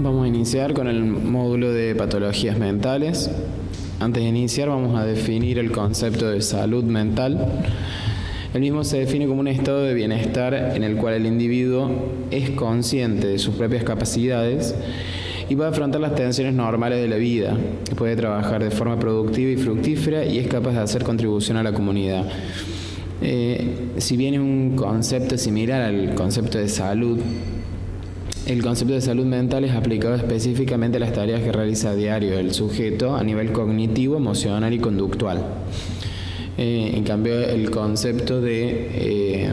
Vamos a iniciar con el módulo de patologías mentales. Antes de iniciar vamos a definir el concepto de salud mental. El mismo se define como un estado de bienestar en el cual el individuo es consciente de sus propias capacidades y puede afrontar las tensiones normales de la vida, puede trabajar de forma productiva y fructífera y es capaz de hacer contribución a la comunidad. Si bien es un concepto similar al concepto de salud, el concepto de salud mental es aplicado específicamente a las tareas que realiza a diario el sujeto a nivel cognitivo, emocional y conductual. En cambio, el concepto de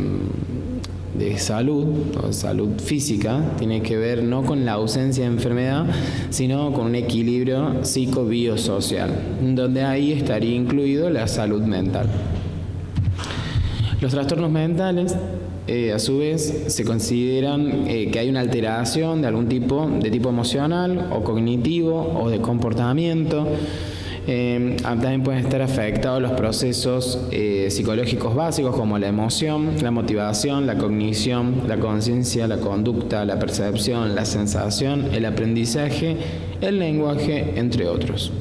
salud o salud física tiene que ver no con la ausencia de enfermedad, sino con un equilibrio psico-biosocial, donde ahí estaría incluido la salud mental. Los trastornos mentales, a su vez, se consideran que hay una alteración de algún tipo, de tipo emocional o cognitivo o de comportamiento. También pueden estar afectados los procesos psicológicos básicos como la emoción, la motivación, la cognición, la conciencia, la conducta, la percepción, la sensación, el aprendizaje, el lenguaje, entre otros.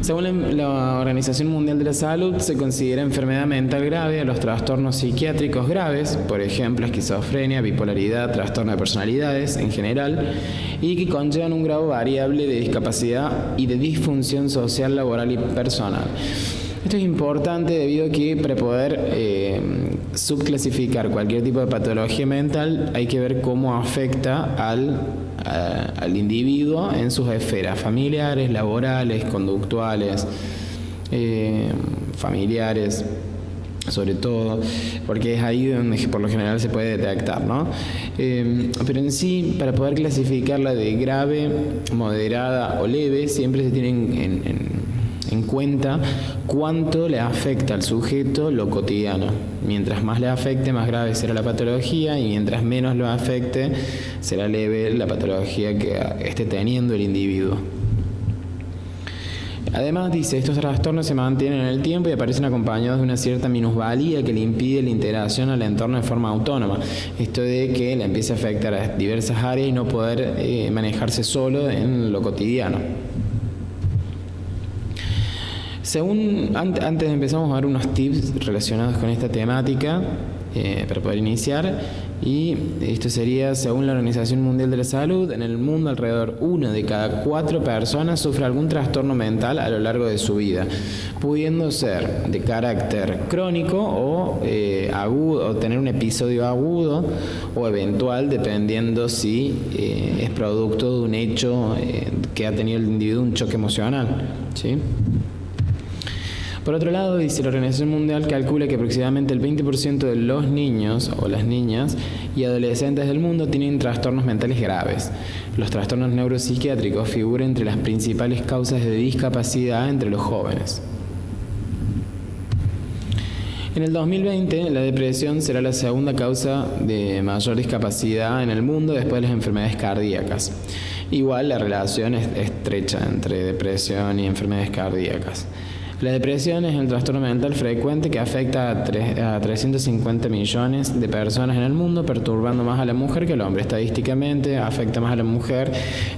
Según la Organización Mundial de la Salud, se considera enfermedad mental grave a los trastornos psiquiátricos graves, por ejemplo, esquizofrenia, bipolaridad, trastorno de personalidades en general, y que conllevan un grado variable de discapacidad y de disfunción social, laboral y personal. Esto es importante debido a que para poder subclasificar cualquier tipo de patología mental hay que ver cómo afecta al individuo en sus esferas familiares, laborales, conductuales, familiares, sobre todo, porque es ahí donde por lo general se puede detectar, ¿no? Pero en sí, para poder clasificarla de grave, moderada o leve, siempre se tienen en cuenta cuánto le afecta al sujeto lo cotidiano. Mientras más le afecte, más grave será la patología, y mientras menos lo afecte, será leve la patología que esté teniendo el individuo. Además, dice, estos trastornos se mantienen en el tiempo y aparecen acompañados de una cierta minusvalía que le impide la integración al entorno de forma autónoma. Esto de que le empiece a afectar a diversas áreas y no poder manejarse solo en lo cotidiano. Antes empezamos a dar unos tips relacionados con esta temática para poder iniciar, y esto sería, según la Organización Mundial de la Salud, en el mundo alrededor 1 de cada 4 personas sufre algún trastorno mental a lo largo de su vida, pudiendo ser de carácter crónico o agudo, o tener un episodio agudo o eventual, dependiendo si es producto de un hecho que ha tenido el individuo, un choque emocional, ¿sí? Por otro lado, dice, la Organización Mundial calcula que aproximadamente el 20% de los niños o las niñas y adolescentes del mundo tienen trastornos mentales graves. Los trastornos neuropsiquiátricos figuran entre las principales causas de discapacidad entre los jóvenes. En el 2020, la depresión será la segunda causa de mayor discapacidad en el mundo después de las enfermedades cardíacas. Igual, la relación es estrecha entre depresión y enfermedades cardíacas. La depresión es el trastorno mental frecuente que afecta a 350 millones de personas en el mundo, perturbando más a la mujer que al hombre. Estadísticamente afecta más a la mujer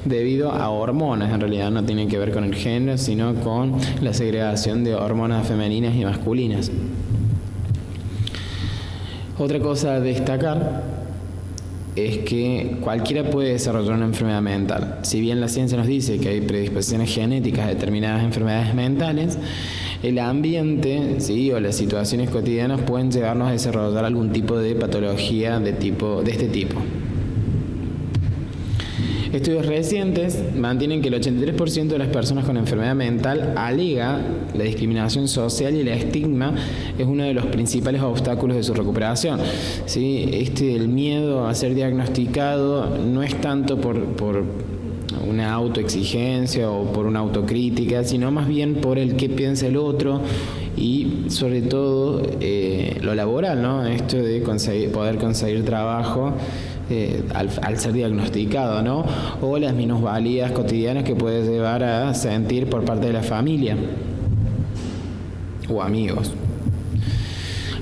debido a hormonas. En realidad no tiene que ver con el género, sino con la segregación de hormonas femeninas y masculinas. Otra cosa a destacar es que cualquiera puede desarrollar una enfermedad mental. Si bien la ciencia nos dice que hay predisposiciones genéticas a determinadas enfermedades mentales, el ambiente, ¿sí?, o las situaciones cotidianas pueden llevarnos a desarrollar algún tipo de patología de este tipo. Estudios recientes mantienen que el 83% de las personas con enfermedad mental alega la discriminación social, y el estigma es uno de los principales obstáculos de su recuperación. ¿Sí? El miedo a ser diagnosticado no es tanto por una autoexigencia o por una autocrítica, sino más bien por el qué piensa el otro, y sobre todo lo laboral, ¿no? Esto de poder conseguir trabajo al ser diagnosticado, ¿no? O las minusvalías cotidianas que puede llevar a sentir por parte de la familia o amigos.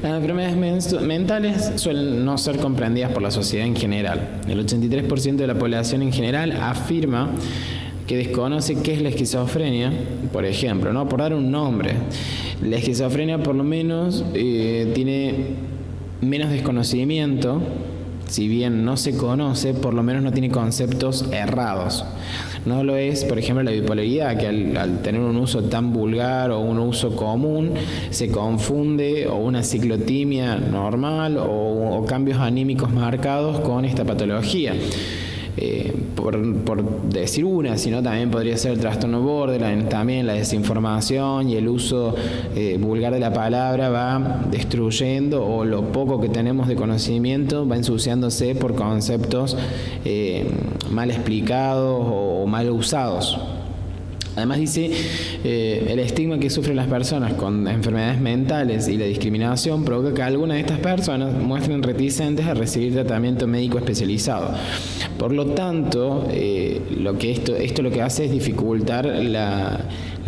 Las enfermedades mentales suelen no ser comprendidas por la sociedad en general. El 83% de la población en general afirma que desconoce qué es la esquizofrenia, por ejemplo, ¿no? Por dar un nombre. La esquizofrenia por lo menos tiene menos desconocimiento, si bien no se conoce, por lo menos no tiene conceptos errados. No lo es, por ejemplo, la bipolaridad, que al tener un uso tan vulgar o un uso común, se confunde o una ciclotimia normal o cambios anímicos marcados con esta patología. Por decir una, sino también podría ser el trastorno borderline, también la desinformación y el uso vulgar de la palabra va destruyendo, o lo poco que tenemos de conocimiento va ensuciándose por conceptos mal explicados o mal usados. Además dice, el estigma que sufren las personas con enfermedades mentales y la discriminación provoca que algunas de estas personas muestren reticentes a recibir tratamiento médico especializado. Por lo tanto, esto lo que hace es dificultar la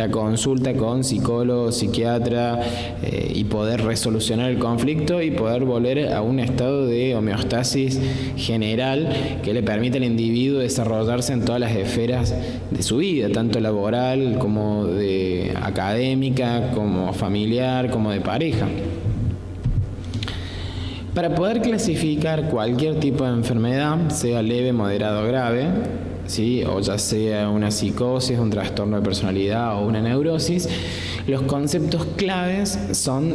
consulta con psicólogo, psiquiatra y poder resolucionar el conflicto y poder volver a un estado de homeostasis general que le permita al individuo desarrollarse en todas las esferas de su vida, tanto laboral como de académica, como familiar, como de pareja. Para poder clasificar cualquier tipo de enfermedad, sea leve, moderado o grave, ¿sí? O ya sea una psicosis, un trastorno de personalidad o una neurosis, los conceptos claves son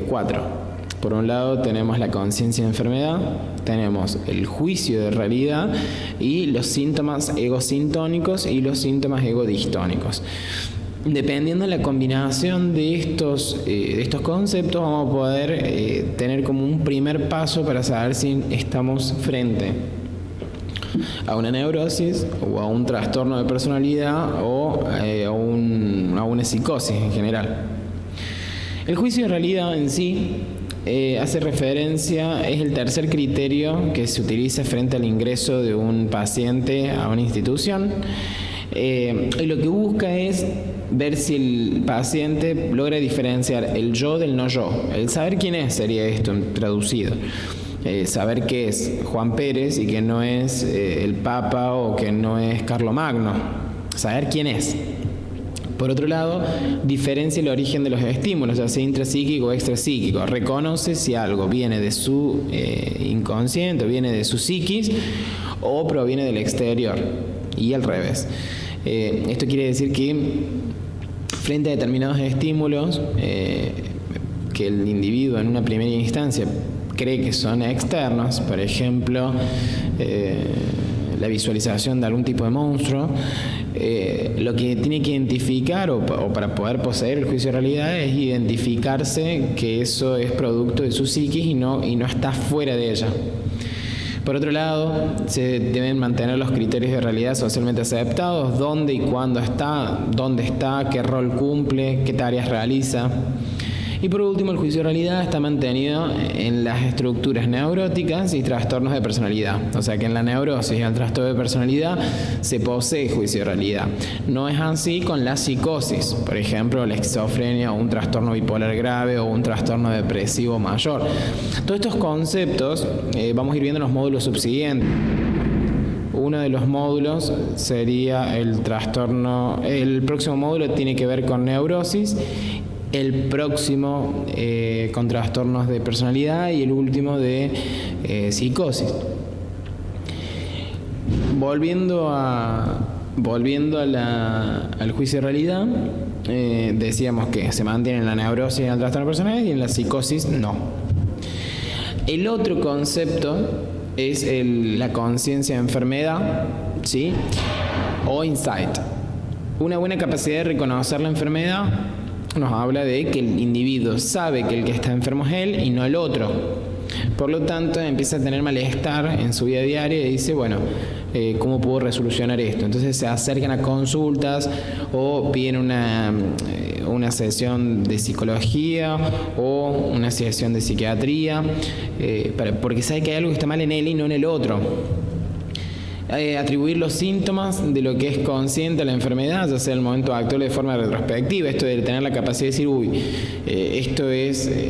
4. Por un lado tenemos la conciencia de enfermedad, tenemos el juicio de realidad y los síntomas egosintónicos y los síntomas egodistónicos. Dependiendo de la combinación de estos conceptos, vamos a poder tener como un primer paso para saber si estamos frente a una neurosis o a un trastorno de personalidad o a una psicosis en general. El juicio de realidad en sí hace referencia, es el tercer criterio que se utiliza frente al ingreso de un paciente a una institución. Y lo que busca es ver si el paciente logra diferenciar el yo del no yo. El saber quién es sería esto traducido. Saber que es Juan Pérez y que no es el Papa o que no es Carlomagno. Saber quién es. Por otro lado, diferencia el origen de los estímulos, ya sea intrapsíquico o extrapsíquico. Reconoce si algo viene de su inconsciente, viene de su psiquis o proviene del exterior. Y al revés. Esto quiere decir que frente a determinados estímulos que el individuo en una primera instancia cree que son externos, por ejemplo, la visualización de algún tipo de monstruo, lo que tiene que identificar o para poder poseer el juicio de realidad es identificarse que eso es producto de su psiquis y no está fuera de ella. Por otro lado, se deben mantener los criterios de realidad socialmente aceptados, dónde y cuándo está, dónde está, qué rol cumple, qué tareas realiza. Y por último, el juicio de realidad está mantenido en las estructuras neuróticas y trastornos de personalidad. O sea que en la neurosis y el trastorno de personalidad se posee juicio de realidad. No es así con la psicosis, por ejemplo, la esquizofrenia o un trastorno bipolar grave o un trastorno depresivo mayor. Todos estos conceptos vamos a ir viendo en los módulos subsiguientes. Uno de los módulos sería el trastorno, el próximo módulo tiene que ver con neurosis, el próximo con trastornos de personalidad y el último de psicosis. Volviendo al juicio de realidad, decíamos que se mantiene en la neurosis y en el trastorno de personalidad y en la psicosis no. El otro concepto es la conciencia de enfermedad, ¿sí? O insight. Una buena capacidad de reconocer la enfermedad nos habla de que el individuo sabe que el que está enfermo es él y no el otro. Por lo tanto, empieza a tener malestar en su vida diaria y dice, bueno, ¿cómo puedo resolucionar esto? Entonces se acercan a consultas o piden una sesión de psicología o una sesión de psiquiatría, porque sabe que hay algo que está mal en él y no en el otro. atribuir los síntomas de lo que es consciente a la enfermedad, ya sea en el momento actual de forma retrospectiva, esto de tener la capacidad de decir, esto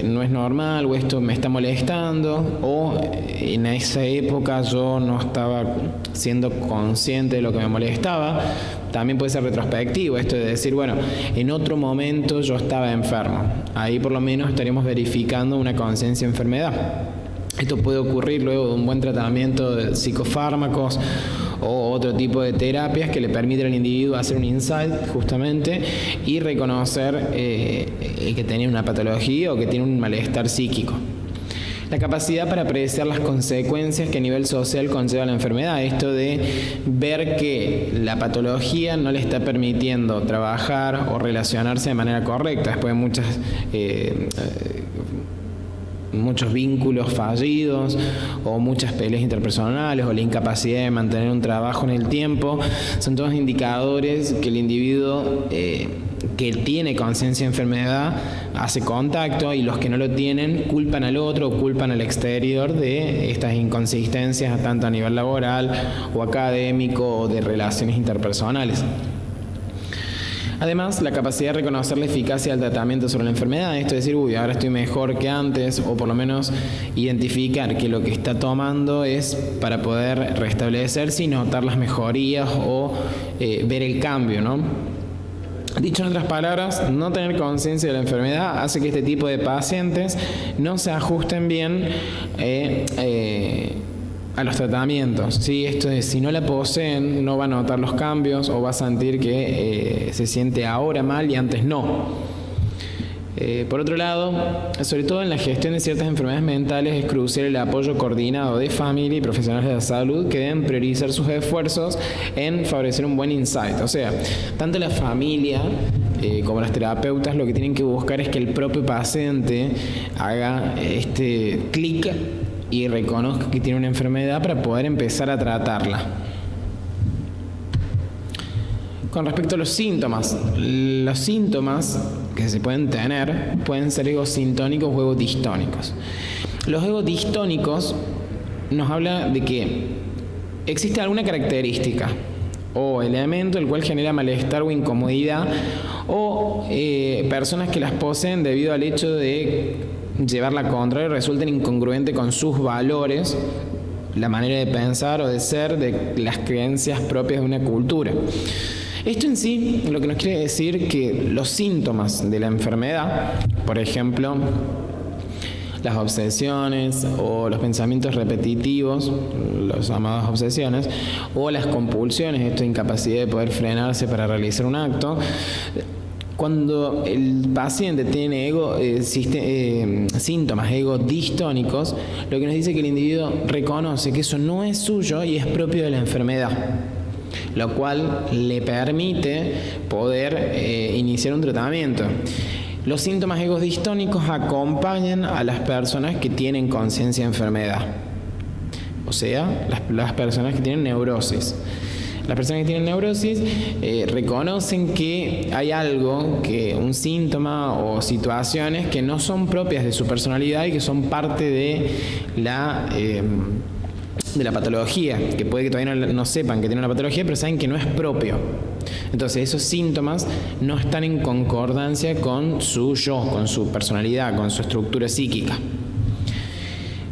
no es normal, o esto me está molestando, o en esa época yo no estaba siendo consciente de lo que me molestaba. También puede ser retrospectivo, esto de decir, en otro momento yo estaba enfermo. Ahí por lo menos estaríamos verificando una conciencia de enfermedad. Esto puede ocurrir luego de un buen tratamiento de psicofármacos o otro tipo de terapias que le permiten al individuo hacer un insight justamente y reconocer que tiene una patología o que tiene un malestar psíquico. La capacidad para predecir las consecuencias que a nivel social conlleva la enfermedad, esto de ver que la patología no le está permitiendo trabajar o relacionarse de manera correcta después de muchos vínculos fallidos o muchas peleas interpersonales o la incapacidad de mantener un trabajo en el tiempo, son todos indicadores que el individuo que tiene conciencia de enfermedad hace contacto, y los que no lo tienen culpan al otro o culpan al exterior de estas inconsistencias tanto a nivel laboral o académico o de relaciones interpersonales. Además, la capacidad de reconocer la eficacia del tratamiento sobre la enfermedad, esto es decir, ahora estoy mejor que antes, o por lo menos identificar que lo que está tomando es para poder restablecerse y notar las mejorías o ver el cambio, ¿no? Dicho en otras palabras, no tener conciencia de la enfermedad hace que este tipo de pacientes no se ajusten bien a los tratamientos, ¿sí? Esto es, si no la poseen, no va a notar los cambios o va a sentir que se siente ahora mal y antes no. Por otro lado, sobre todo en la gestión de ciertas enfermedades mentales, es crucial el apoyo coordinado de familia y profesionales de la salud que deben priorizar sus esfuerzos en favorecer un buen insight. O sea, tanto la familia como los terapeutas lo que tienen que buscar es que el propio paciente haga este clic y reconozca que tiene una enfermedad para poder empezar a tratarla. Con respecto a los síntomas que se pueden tener pueden ser egosintónicos o egodistónicos. Los egodistónicos nos habla de que existe alguna característica o elemento el cual genera malestar o incomodidad, o personas que las poseen debido al hecho de llevarla contra y resulten incongruentes con sus valores, la manera de pensar o de ser, de las creencias propias de una cultura. Esto en sí lo que nos quiere decir que los síntomas de la enfermedad, por ejemplo, las obsesiones o los pensamientos repetitivos, los llamadas obsesiones, o las compulsiones, esta incapacidad de poder frenarse para realizar un acto. Cuando el paciente tiene síntomas egodistónicos, lo que nos dice que el individuo reconoce que eso no es suyo y es propio de la enfermedad, lo cual le permite poder iniciar un tratamiento. Los síntomas egodistónicos acompañan a las personas que tienen conciencia de enfermedad, o sea, las personas que tienen neurosis. Las personas que tienen neurosis reconocen que hay algo, que un síntoma o situaciones que no son propias de su personalidad y que son parte de la patología, que puede que todavía no sepan que tienen una patología, pero saben que no es propio. Entonces esos síntomas no están en concordancia con su yo, con su personalidad, con su estructura psíquica.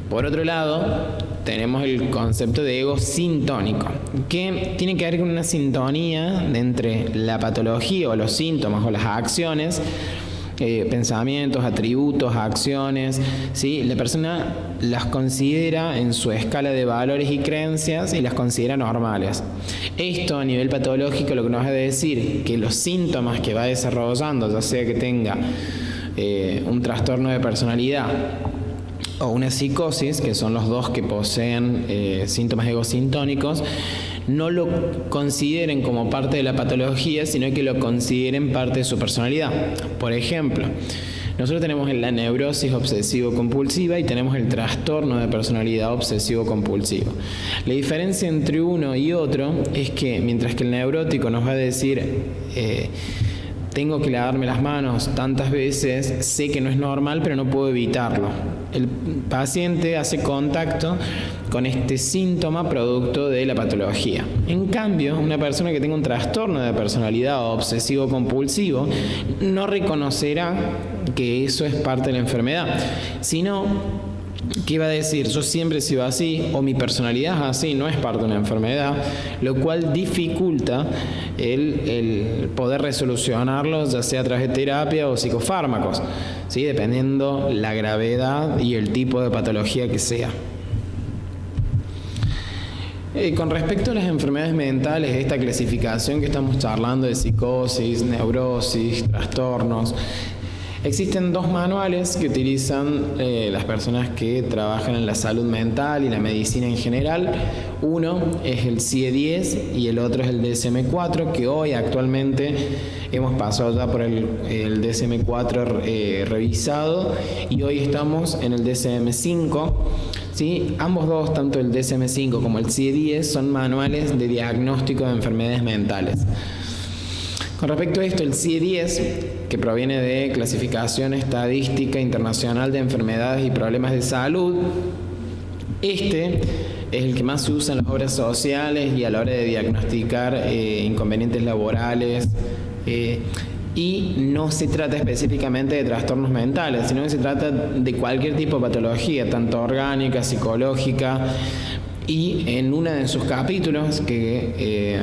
Por otro lado, tenemos el concepto de ego sintónico, que tiene que ver con una sintonía entre la patología o los síntomas o las acciones, pensamientos, atributos, acciones, ¿sí? La persona las considera en su escala de valores y creencias y las considera normales. Esto a nivel patológico lo que nos va a decir que los síntomas que va desarrollando, ya sea que tenga un trastorno de personalidad o una psicosis, que son los dos que poseen síntomas egosintónicos, no lo consideren como parte de la patología, sino que lo consideren parte de su personalidad. Por ejemplo, nosotros tenemos la neurosis obsesivo-compulsiva y tenemos el trastorno de personalidad obsesivo-compulsivo. La diferencia entre uno y otro es que mientras que el neurótico nos va a decir tengo que lavarme las manos tantas veces, sé que no es normal, pero no puedo evitarlo. El paciente hace contacto con este síntoma producto de la patología. En cambio, una persona que tenga un trastorno de personalidad obsesivo-compulsivo no reconocerá que eso es parte de la enfermedad, sino que va a decir: yo siempre he sido así, o mi personalidad es así, no es parte de una enfermedad, lo cual dificulta el poder resolucionarlo, ya sea a través de terapia o psicofármacos, ¿sí? Dependiendo la gravedad y el tipo de patología que sea. Con respecto a las enfermedades mentales, esta clasificación que estamos charlando de psicosis, neurosis, trastornos, existen 2 manuales que utilizan las personas que trabajan en la salud mental y la medicina en general. Uno es el CIE-10 y el otro es el DSM-4, que hoy actualmente hemos pasado ya por el DSM-4 revisado y hoy estamos en el DSM-5. ¿Sí? Ambos dos, tanto el DSM-5 como el CIE-10, son manuales de diagnóstico de enfermedades mentales. Con respecto a esto, el CIE-10, que proviene de Clasificación Estadística Internacional de Enfermedades y Problemas de Salud, este es el que más se usa en las obras sociales y a la hora de diagnosticar inconvenientes laborales, y no se trata específicamente de trastornos mentales, sino que se trata de cualquier tipo de patología, tanto orgánica, psicológica, y en uno de sus capítulos que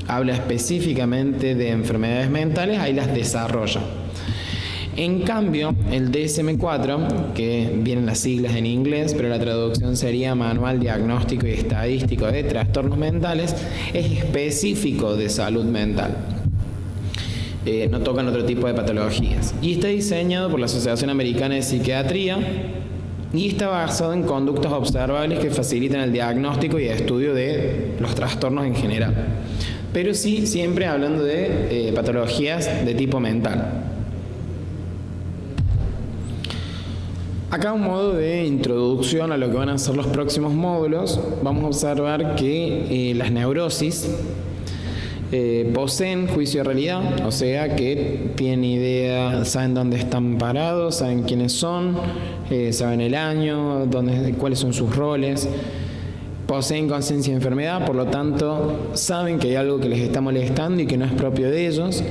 habla específicamente de enfermedades mentales, ahí las desarrolla. En cambio, el DSM-4, que vienen las siglas en inglés, pero la traducción sería Manual Diagnóstico y Estadístico de Trastornos Mentales, es específico de salud mental. No tocan otro tipo de patologías. Y está diseñado por la Asociación Americana de Psiquiatría y está basado en conductas observables que facilitan el diagnóstico y estudio de los trastornos en general. Pero sí, siempre hablando de patologías de tipo mental. Acá un modo de introducción a lo que van a ser los próximos módulos. Vamos a observar que las neurosis poseen juicio de realidad, o sea que tienen idea, saben dónde están parados, saben quiénes son, saben el año, cuáles son sus roles. Poseen conciencia de enfermedad, por lo tanto saben que hay algo que les está molestando y que no es propio de ellos,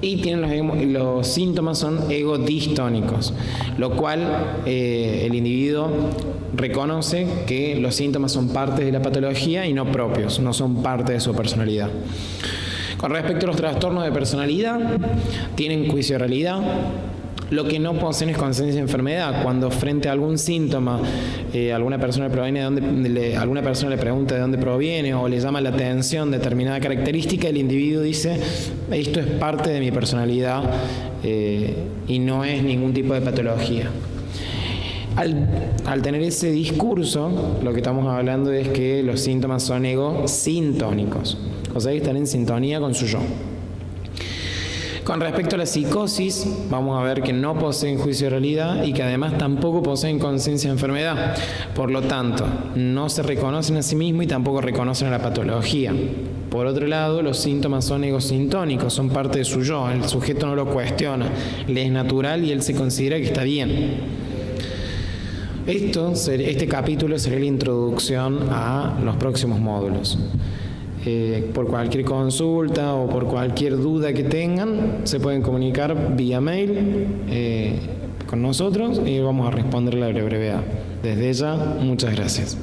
y tienen los síntomas son egodistónicos, lo cual el individuo reconoce que los síntomas son parte de la patología y no propios, no son parte de su personalidad. Con respecto a los trastornos de personalidad, tienen juicio de realidad. Lo que no poseen es conciencia de enfermedad. Cuando frente a algún síntoma, alguna persona le pregunta de dónde proviene o le llama la atención determinada característica, el individuo dice: esto es parte de mi personalidad y no es ningún tipo de patología. Al tener ese discurso, lo que estamos hablando es que los síntomas son egosintónicos, o sea que están en sintonía con su yo. Con respecto a la psicosis, vamos a ver que no poseen juicio de realidad y que además tampoco poseen conciencia de enfermedad. Por lo tanto, no se reconocen a sí mismos y tampoco reconocen a la patología. Por otro lado, los síntomas son egosintónicos, son parte de su yo. El sujeto no lo cuestiona, le es natural y él se considera que está bien. Este capítulo sería la introducción a los próximos módulos. Por cualquier consulta o por cualquier duda que tengan, se pueden comunicar vía mail con nosotros y vamos a responderle a la brevedad. Desde ya, muchas gracias.